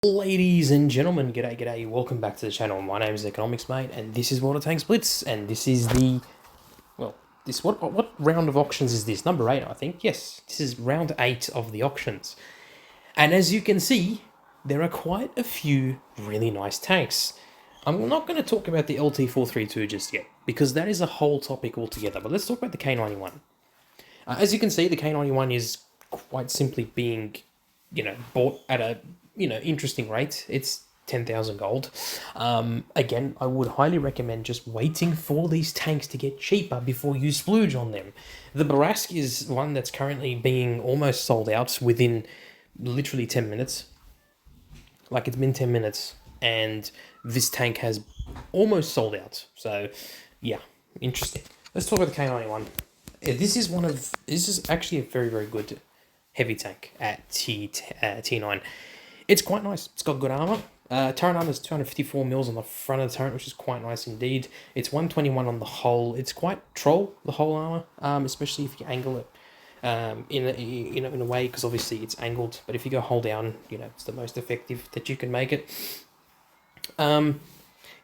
Ladies and gentlemen, g'day, welcome back to the channel. My name is Economics Mate, and this is Water Tanks Blitz, and this is the, well, what round of auctions is this? Number 8, I think. Yes, this is round 8 of the auctions. And as you can see, there are quite a few really nice tanks. I'm not going to talk about the LT432 just yet, because that is a whole topic altogether, but let's talk about the K91. As you can see, the K91 is quite simply being, bought at a interesting rate. It's 10,000 gold. Again, I would highly recommend just waiting for these tanks to get cheaper before you splurge on them. The Bourrasque is one that's currently being almost sold out within literally 10 minutes. Like, it's been 10 minutes, and this tank has almost sold out. So, yeah, interesting. Let's talk about the K91. This is actually a very, very good heavy tank at T9. It's quite nice. It's got good armor. Turret armor is 254 mils on the front of the turret, which is quite nice indeed. It's 121 on the hull. It's quite troll, the whole armor, especially if you angle it in a way, because obviously it's angled. But if you go hold down, it's the most effective that you can make it.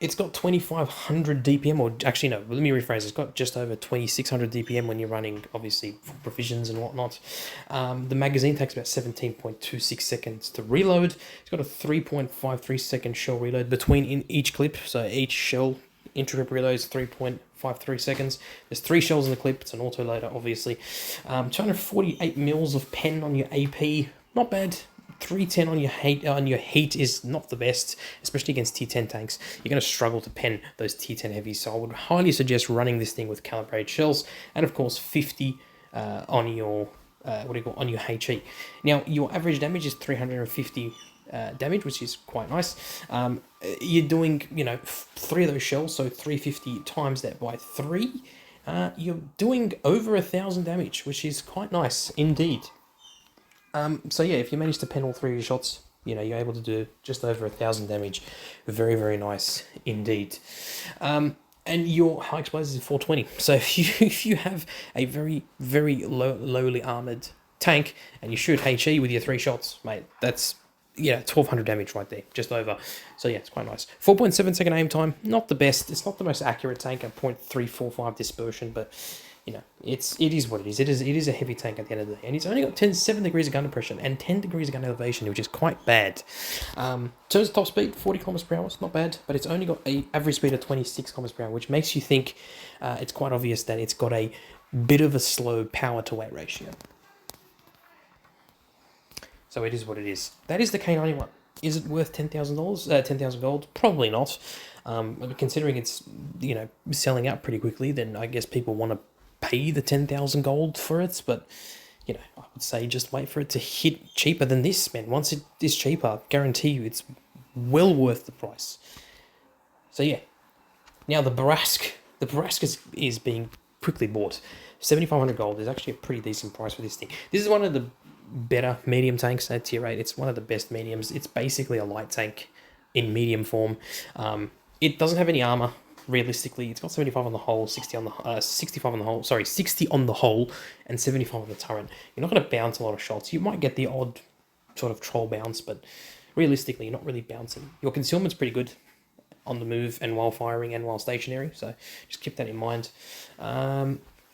It's got 2,500 DPM, or actually no, let me rephrase. It's got just over 2,600 DPM when you're running, obviously, provisions and whatnot. The magazine takes about 17.26 seconds to reload. It's got a 3.53 second shell reload between each clip, so each shell intra-clip reload is 3.53 seconds. There's 3 shells in the clip. It's an autoloader, obviously. 248 mils of pen on your AP, not bad. 310 on your heat is not the best, especially against T10 tanks. You're going to struggle to pen those T10 heavies, so I would highly suggest running this thing with calibrated shells, and of course 50 on your on your HE. Now your average damage is 350 damage, which is quite nice. You're doing 3 of those shells, so 350 times that by 3. You're doing over 1,000 damage, which is quite nice indeed. So yeah, if you manage to pen all 3 of your shots, you're able to do just over 1,000 damage. Very, very nice indeed. And your high explosives is 420. So if you have a very, very lowly armored tank and you shoot HE with your 3 shots, mate, that's 1,200 damage right there, just over. So yeah, it's quite nice. 4.7 second aim time, not the best. It's not the most accurate tank at 0.345 dispersion, but it is what it is. It is a heavy tank at the end of the day, and it's only got 7 degrees of gun depression and 10 degrees of gun elevation, which is quite bad. In terms of top speed, 40 kilometers per hour, it's not bad, but it's only got an average speed of 26 kilometers per hour, which makes you think it's quite obvious that it's got a bit of a slow power to weight ratio. So it is what it is. That is the K91. Is it worth $10,000? 10,000 gold? Probably not. Considering it's selling out pretty quickly, then I guess people want to pay the 10,000 gold for it, but I would say just wait for it to hit cheaper than this, man. Once it is cheaper, guarantee you it's well worth the price. So yeah, now the Borasque is being quickly bought. 7,500 gold is actually a pretty decent price for this thing. This is one of the better medium tanks at tier 8. It's one of the best mediums. It's basically a light tank in medium form. It doesn't have any armor. Realistically, it's got 75 on the hull, 65 on the hull, 60 on the hull, and 75 on the turret. You're not going to bounce a lot of shots. You might get the odd sort of troll bounce, but realistically, you're not really bouncing. Your concealment's pretty good on the move and while firing and while stationary, so just keep that in mind.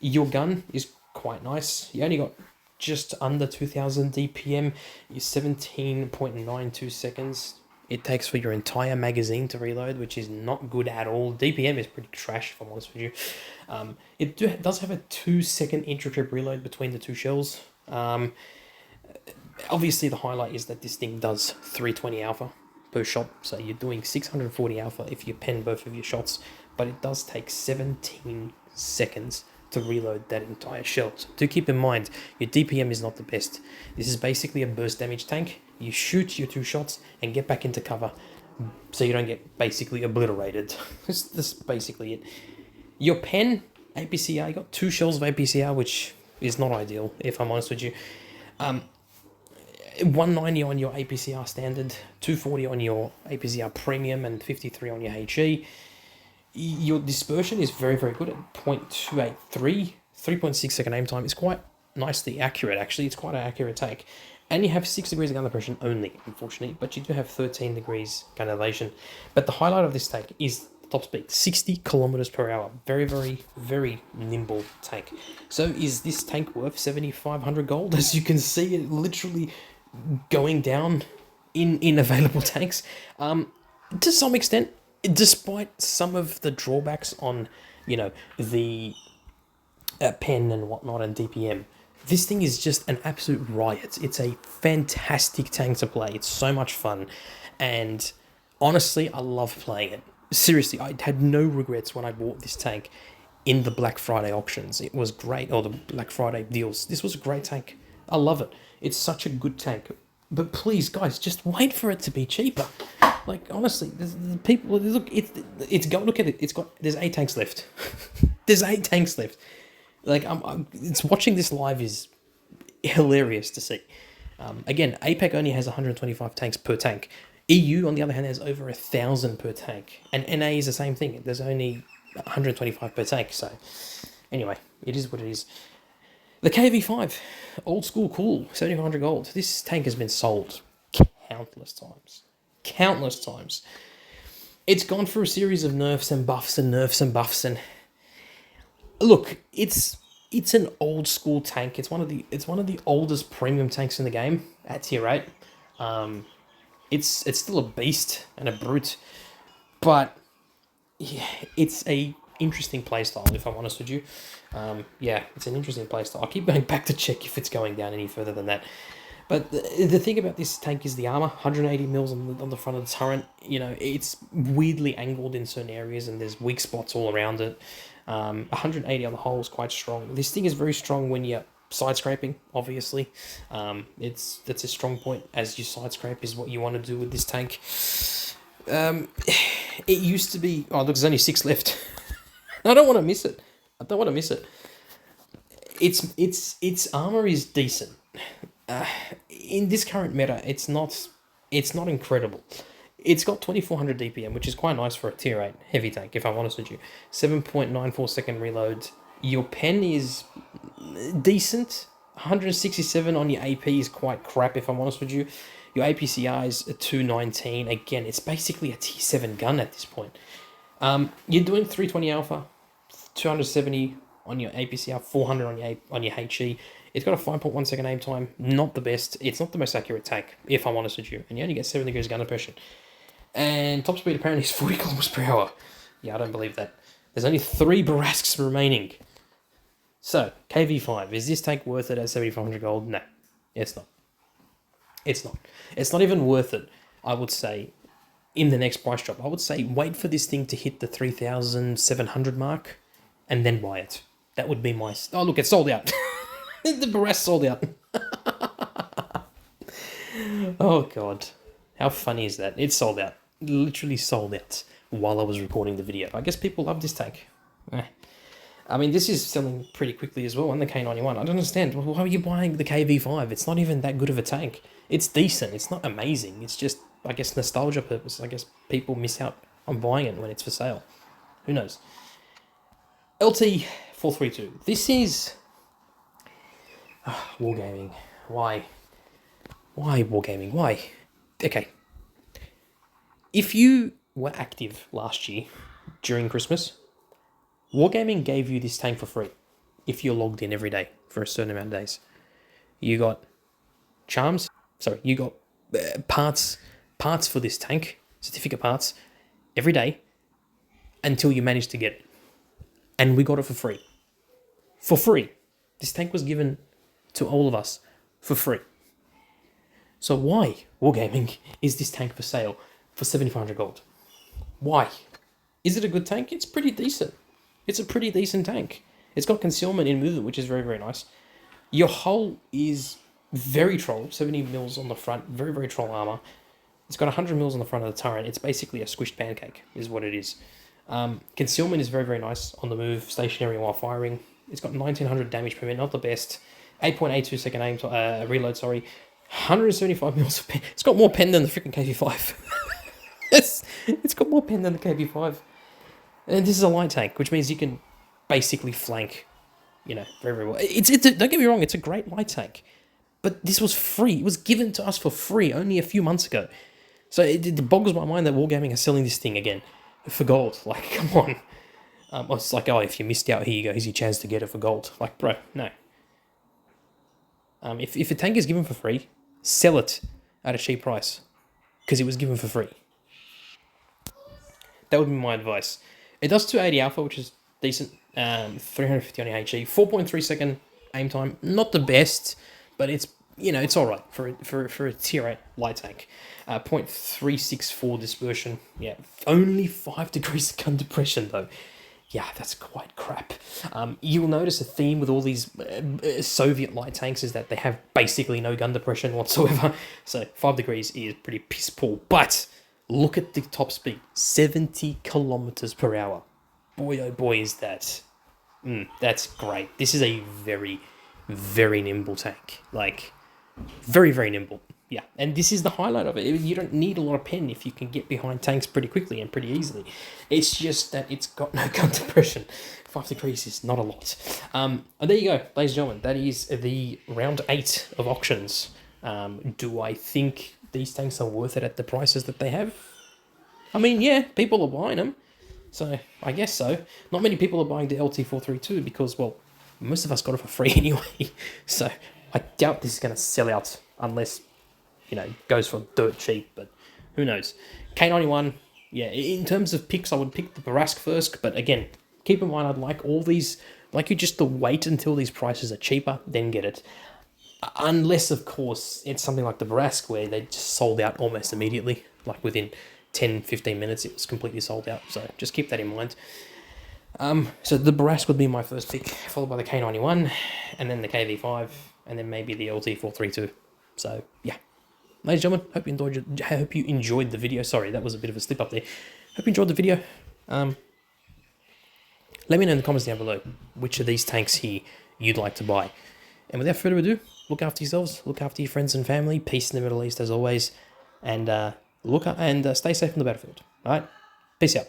Your gun is quite nice. You only got just under 2,000 DPM. You're 17.92 seconds. It takes for your entire magazine to reload, which is not good at all. DPM is pretty trash, if I'm honest with you. It does have a 2-second intra-trip reload between the 2 shells. Obviously, the highlight is that this thing does 320 alpha per shot, so you're doing 640 alpha if you pen both of your shots, but it does take 17 seconds to reload that entire shell. So do keep in mind, your DPM is not the best. This is basically a burst damage tank. You shoot your 2 shots and get back into cover so you don't get basically obliterated. That's basically it. Your pen, APCR, you got 2 shells of APCR, which is not ideal, if I'm honest with you. 190 on your APCR standard, 240 on your APCR premium, and 53 on your HE. Your dispersion is very, very good at 0.283, 3.6 second aim time. It's quite nicely accurate, actually. It's quite an accurate take. And you have 6 degrees of gun depression only, unfortunately, but you do have 13 degrees gun elevation. But the highlight of this tank is top speed, 60 kilometers per hour. Very, very, very nimble tank. So is this tank worth 7,500 gold? As you can see, it literally going down in available tanks. To some extent, despite some of the drawbacks on, you know, the pen and whatnot and DPM, this thing is just an absolute riot. It's a fantastic tank to play. It's so much fun. And honestly, I love playing it. Seriously, I had no regrets when I bought this tank in the Black Friday auctions. It was great, or the Black Friday deals. This was a great tank. I love it. It's such a good tank. But please, guys, just wait for it to be cheaper. Like, honestly, people, look, it's go look at it. There's 8 tanks left. There's 8 tanks left. Like, it's watching this live is hilarious to see. Again, APAC only has 125 tanks per tank. EU, on the other hand, has over 1,000 per tank. And NA is the same thing. There's only 125 per tank. So, anyway, it is what it is. The KV5, old school cool, 7,500 gold. This tank has been sold countless times. Countless times. It's gone through a series of nerfs and buffs and nerfs and buffs and... Look, it's an old school tank. It's one of the oldest premium tanks in the game at tier 8. It's still a beast and a brute, but yeah, it's a interesting playstyle. If I'm honest with you, yeah, it's an interesting playstyle. I keep going back to check if it's going down any further than that. But the thing about this tank is the armor, 180 mils on the front of the turret. You know, it's weirdly angled in certain areas, and there's weak spots all around it. 180 on the whole is quite strong. This thing is very strong when you're side scraping, obviously. That's a strong point, as you side scrape is what you want to do with this tank. It used to be... Oh, look, there's only 6 left. I don't want to miss it. Its armor is decent. In this current meta, it's not incredible. It's got 2400 DPM, which is quite nice for a tier 8 heavy tank, if I'm honest with you. 7.94 second reload. Your pen is decent. 167 on your AP is quite crap, if I'm honest with you. Your APCR is a 219. Again, it's basically a T7 gun at this point. You're doing 320 alpha, 270 on your APCR, 400 on your HE. It's got a 5.1 second aim time. Not the best. It's not the most accurate tank, if I'm honest with you. And you only get 7 degrees gun depression. And top speed apparently is 40 kilometers per hour. Yeah, I don't believe that. There's only 3 Bourrasques remaining. So, KV5. Is this tank worth it at 7,500 gold? No, it's not. It's not. It's not even worth it, I would say, in the next price drop. I would say wait for this thing to hit the 3,700 mark and then buy it. That would be my... Oh, look, it's sold out. The Bourrasque sold out. Oh, God. How funny is that? It's sold out. Literally sold out while I was recording the video. I guess people love this tank. I mean, this is selling pretty quickly as well, and the K91. I don't understand. Why are you buying the KV5? It's not even that good of a tank. It's decent. It's not amazing. It's just, I guess, nostalgia purpose. I guess people miss out on buying it when it's for sale. Who knows? LT432. This is... Wargaming. Why? Why Wargaming? Why? Okay. If you were active last year during Christmas, Wargaming gave you this tank for free if you're logged in every day for a certain amount of days. You got charms. Sorry, you got parts for this tank, certificate parts, every day until you managed to get it. And we got it for free. For free. This tank was given to all of us for free. So why, Wargaming, is this tank for sale for 7,500 gold? Why? Is it a good tank? It's pretty decent. It's a pretty decent tank. It's got concealment in movement, which is very, very nice. Your hull is very troll, 70 mils on the front, very, very troll armor. It's got 100 mils on the front of the turret. It's basically a squished pancake, is what it is. Concealment is very, very nice on the move, stationary while firing. It's got 1900 damage per minute, not the best. 8.82 second aim reload, sorry. 175 mils of pen. It's got more pen than the freaking KV5. It's got more pen than the KV5. And this is a light tank, which means you can basically flank, you know, very, very well. Don't get me wrong, it's a great light tank. But this was free. It was given to us for free only a few months ago. So it boggles my mind that Wargaming are selling this thing again for gold. Like, come on. It's like, oh, if you missed out, here you go. Here's your chance to get it for gold. Like, bro, no. If a tank is given for free, sell it at a cheap price because it was given for free. That would be my advice. It does 280 alpha, which is decent. 350 on the HE, 4.3 second aim time. Not the best, but it's it's all right for a tier 8 light tank. 0.364 dispersion. Yeah, only 5 degrees of gun depression though. Yeah, that's quite crap. You'll notice a theme with all these Soviet light tanks is that they have basically no gun depression whatsoever. So 5 degrees is pretty piss poor. But look at the top speed, 70 kilometers per hour. Boy, oh boy, is that. That's great. This is a very, very nimble tank. Like, very, very nimble. Yeah, and this is the highlight of it. You don't need a lot of pen if you can get behind tanks pretty quickly and pretty easily. It's just that it's got no gun depression. 5 degrees is not a lot. And there you go, ladies and gentlemen. That is the round 8 of auctions. Do I think these tanks are worth it at the prices that they have? I mean, yeah, people are buying them. So, I guess so. Not many people are buying the LT432 because, well, most of us got it for free anyway. So, I doubt this is going to sell out unless, it goes for dirt cheap, but who knows. K91, yeah, in terms of picks, I would pick the Bourrasque first, but again, keep in mind, I'd like all these, you just to wait until these prices are cheaper, then get it. Unless, of course, it's something like the Bourrasque where they just sold out almost immediately, like within 10-15 minutes it was completely sold out, so just keep that in mind. So the Bourrasque would be my first pick, followed by the K91, and then the KV5, and then maybe the LT432. So yeah, ladies and gentlemen, hope you enjoyed the video. Sorry, that was a bit of a slip up there. Hope you enjoyed the video. Let me know in the comments down below which of these tanks here you'd like to buy. And without further ado, look after yourselves, look after your friends and family. Peace in the Middle East as always, and stay safe on the battlefield. All right, peace out.